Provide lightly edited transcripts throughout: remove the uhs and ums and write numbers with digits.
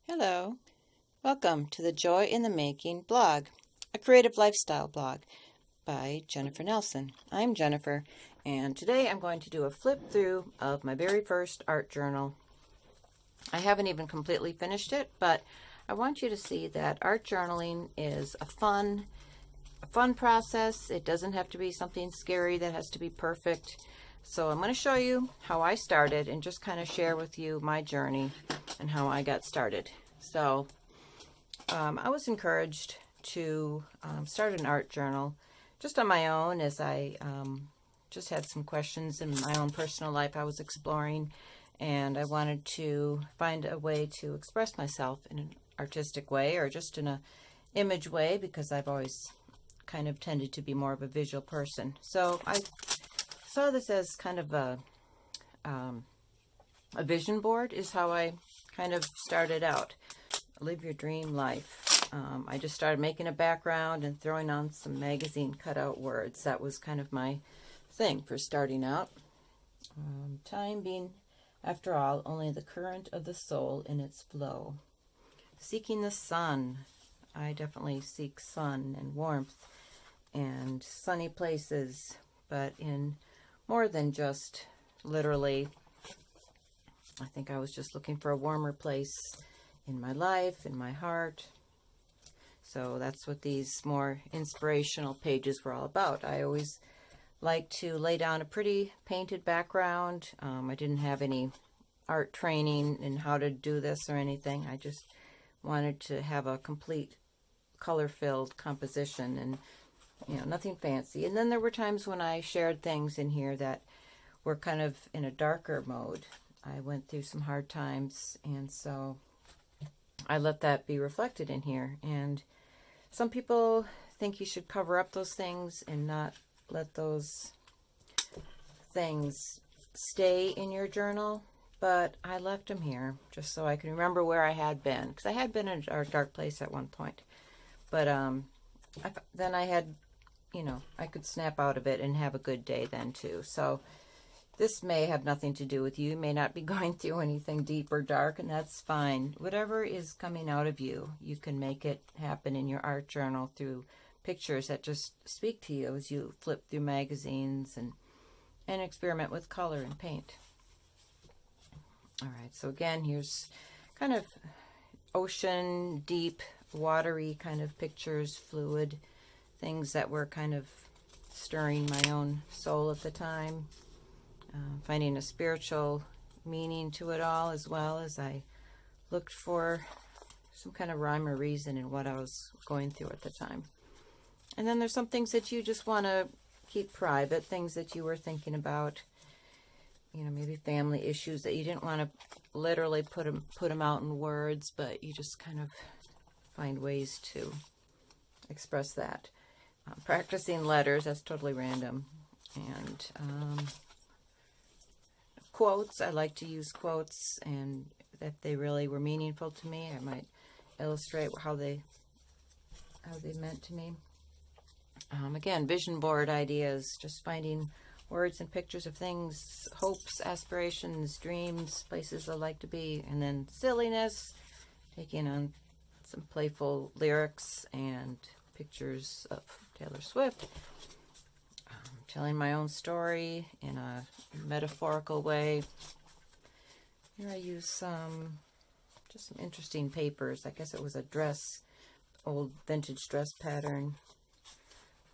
Hello, welcome to the Joy in the Making blog, a creative lifestyle blog by Jennifer Nelson. I'm Jennifer, and today I'm going to do a flip through of my very first art journal. I haven't even completely finished it, but I want you to see that art journaling is a fun process. It doesn't have to be something scary that has to be perfect. So I'm going to show you how I started and just kind of share with you my journey and how I got started. So I was encouraged to start an art journal just on my own as I just had some questions in my own personal life I was exploring, and I wanted to find a way to express myself in an artistic way or just in a image way, because I've always kind of tended to be more of a visual person. So I saw this as kind of a vision board is how I kind of started out. Live your dream life. I just started making a background and throwing on some magazine cutout words. That was kind of my thing for starting out. Time being, after all, only the current of the soul in its flow. Seeking the sun. I definitely seek sun and warmth and sunny places, but in more than just literally. I think I was just looking for a warmer place in my life, in my heart. So that's what these more inspirational pages were all about. I always like to lay down a pretty painted background. I didn't have any art training in how to do this or anything. I just wanted to have a complete color-filled composition and nothing fancy. And then there were times when I shared things in here that were kind of in a darker mode. I went through some hard times, and so I let that be reflected in here. And some people think you should cover up those things and not let those things stay in your journal, but I left them here just so I can remember where I had been, because I had been in a dark place at one point. But then I had, I could snap out of it and have a good day then too. So this may have nothing to do with you. You may not be going through anything deep or dark, and that's fine. Whatever is coming out of you, you can make it happen in your art journal through pictures that just speak to you as you flip through magazines and experiment with color and paint. All right, so again, here's kind of ocean, deep, watery kind of pictures, fluid, things that were kind of stirring my own soul at the time. Finding a spiritual meaning to it all, as well as I looked for some kind of rhyme or reason in what I was going through at the time. And then there's some things that you just want to keep private, things that you were thinking about, maybe family issues that you didn't want to literally put them out in words, but you just kind of find ways to express that. Practicing letters, that's totally random. And quotes, I like to use quotes, and if they really were meaningful to me, I might illustrate how they meant to me. Again, vision board ideas, just finding words and pictures of things, hopes, aspirations, dreams, places I like to be, and then silliness, taking on some playful lyrics and pictures of Taylor Swift. Telling my own story in a metaphorical way. Here I use some interesting papers. I guess it was a old vintage dress pattern.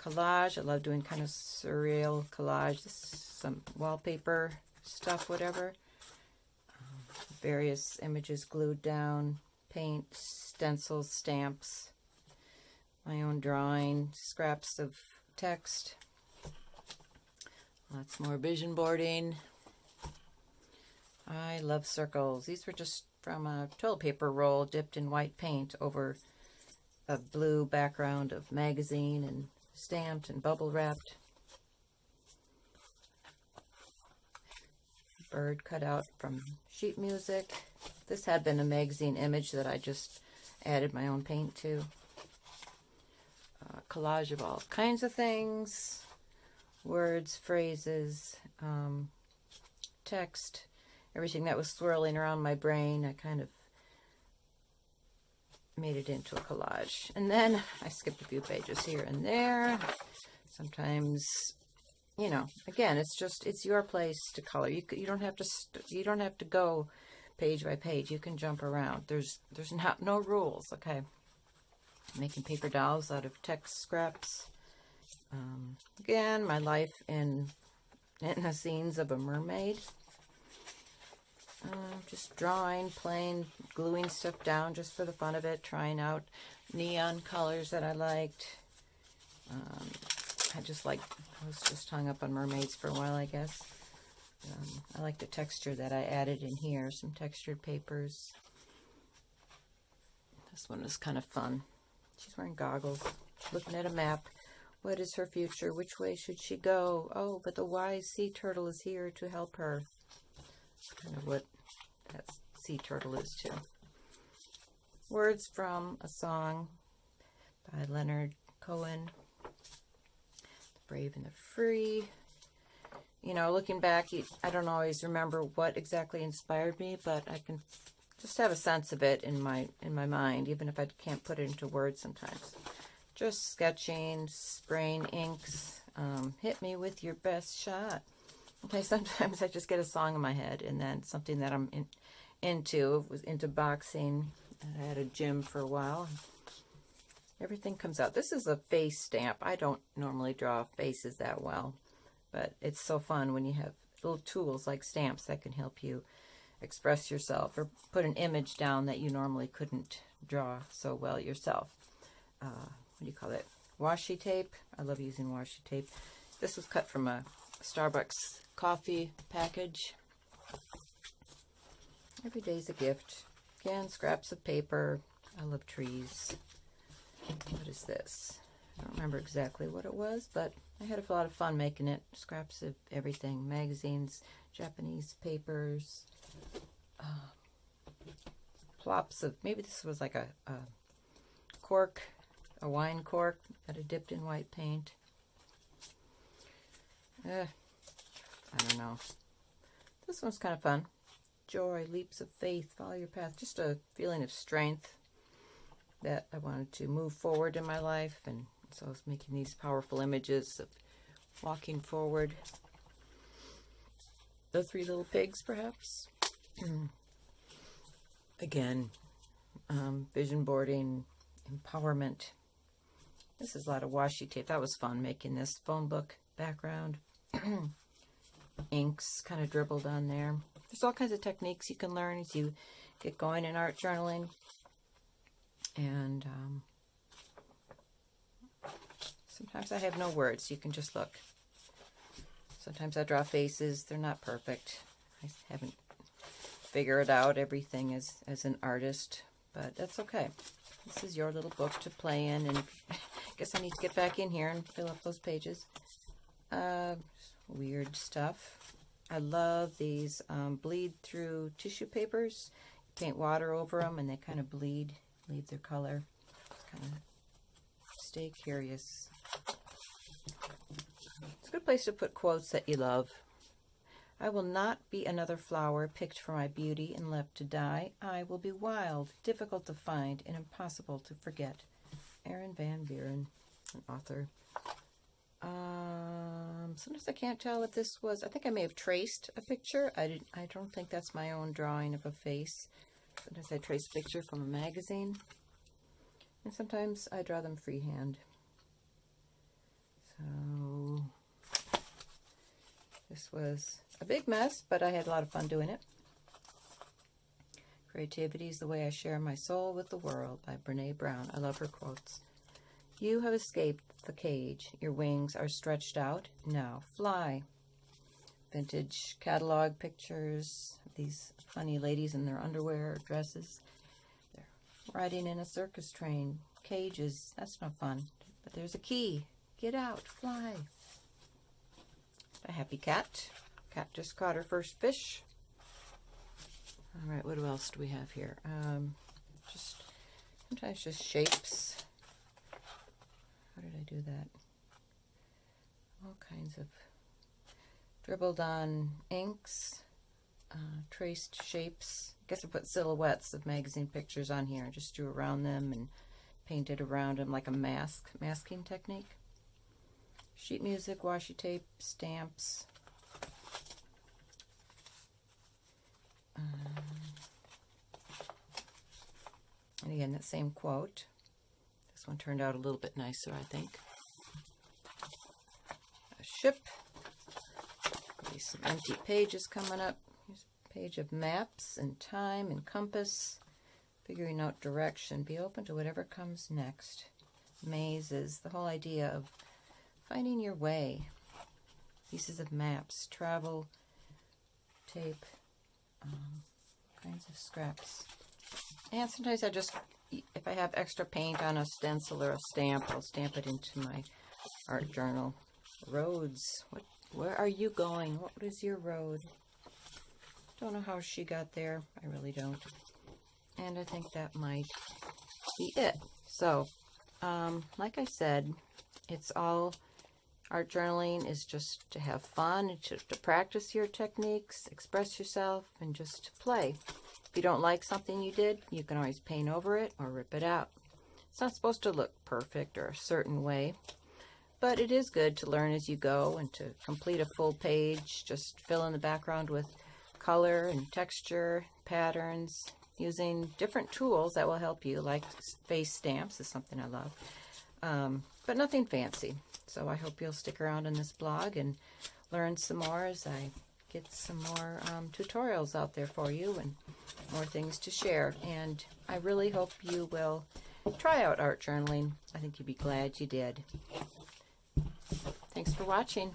Collage. I love doing kind of surreal collage. Some wallpaper stuff, whatever. Various images glued down. Paint, stencils, stamps. My own drawing. Scraps of text. Lots more vision boarding. I love circles. These were just from a toilet paper roll dipped in white paint over a blue background of magazine and stamped and bubble wrapped. Bird cut out from sheet music. This had been a magazine image that I just added my own paint to. Collage of all kinds of things. Words, phrases, text, everything that was swirling around my brain. I kind of made it into a collage. And then I skipped a few pages here and there. Sometimes, you know, again, it's your place to color. You don't have to go page by page. You can jump around. There's no rules. Okay. Making paper dolls out of text scraps. Again, my life in the scenes of a mermaid. Just drawing, playing, gluing stuff down just for the fun of it, trying out neon colors that I liked. I was just hung up on mermaids for a while, I guess. I like the texture that I added in here, some textured papers. This one was kind of fun. She's wearing goggles, looking at a map. What is her future? Which way should she go? Oh, but the wise sea turtle is here to help her. That's kind of what that sea turtle is too. Words from a song by Leonard Cohen, The Brave and the Free. You know, looking back, I don't always remember what exactly inspired me, but I can just have a sense of it in my mind, even if I can't put it into words sometimes. Just sketching, spraying inks. Hit me with your best shot. Okay, sometimes I just get a song in my head, and then something that I'm into. Was into boxing. I had a gym for a while. Everything comes out. This is a face stamp. I don't normally draw faces that well, but it's so fun when you have little tools like stamps that can help you express yourself or put an image down that you normally couldn't draw so well yourself. What do you call it? Washi tape. I love using washi tape. This was cut from a Starbucks coffee package. Every day's a gift. Again, scraps of paper. I love trees. What is this? I don't remember exactly what it was, but I had a lot of fun making it. Scraps of everything. Magazines, Japanese papers, plops of, maybe this was like a cork, a wine cork that I dipped in white paint. I don't know. This one's kind of fun. Joy, leaps of faith, follow your path. Just a feeling of strength that I wanted to move forward in my life. And so I was making these powerful images of walking forward. The Three Little Pigs, perhaps. Again, vision boarding, empowerment. This is a lot of washi tape. That was fun making this phone book background. Inks kind of dribbled on there. There's all kinds of techniques you can learn as you get going in art journaling. And sometimes I have no words. You can just look. Sometimes I draw faces. They're not perfect. I haven't figured out everything as an artist, but that's okay. This is your little book to play in, and I guess I need to get back in here and fill up those pages. Weird stuff. I love these bleed through tissue papers. You paint water over them and they kind of bleed, leave their color. Kind of stay curious. It's a good place to put quotes that you love. I will not be another flower picked for my beauty and left to die. I will be wild, difficult to find, and impossible to forget. Aaron Van Buren, an author. Sometimes I can't tell if this was, I think I may have traced a picture. I don't think that's my own drawing of a face. Sometimes I trace a picture from a magazine. And sometimes I draw them freehand. So this was a big mess, but I had a lot of fun doing it. Creativity is the way I share my soul with the world by Brene Brown. I love her quotes. You have escaped the cage. Your wings are stretched out. Now fly. Vintage catalog pictures of these funny ladies in their underwear or dresses. They're riding in a circus train. Cages. That's no fun. But there's a key. Get out. Fly. A happy cat. Cat just caught her first fish. All right, what else do we have here? Sometimes just shapes. How did I do that? All kinds of dribbled on inks. traced shapes. I guess I put silhouettes of magazine pictures on here. Just drew around them and painted around them like a masking technique. Sheet music, washi tape, stamps. And again, that same quote. This one turned out a little bit nicer, I think. A ship. Maybe some empty pages coming up. Here's a page of maps and time and compass. Figuring out direction. Be open to whatever comes next. Mazes. The whole idea of finding your way. Pieces of maps. Travel. Tape. Kinds of scraps. And sometimes I just, if I have extra paint on a stencil or a stamp, I'll stamp it into my art journal. Roads. Where are you going? What is your road? Don't know how she got there. I really don't. And I think that might be it. So, like I said, it's all, art journaling is just to have fun, to practice your techniques, express yourself, and just to play. If you don't like something you did, you can always paint over it or rip it out. It's not supposed to look perfect or a certain way, but it is good to learn as you go and to complete a full page. Just fill in the background with color and texture, patterns, using different tools that will help you, like face stamps is something I love, but nothing fancy. So I hope you'll stick around in this blog and learn some more as I get some more tutorials out there for you and more things to share. And I really hope you will try out art journaling. I think you'd be glad you did. Thanks for watching.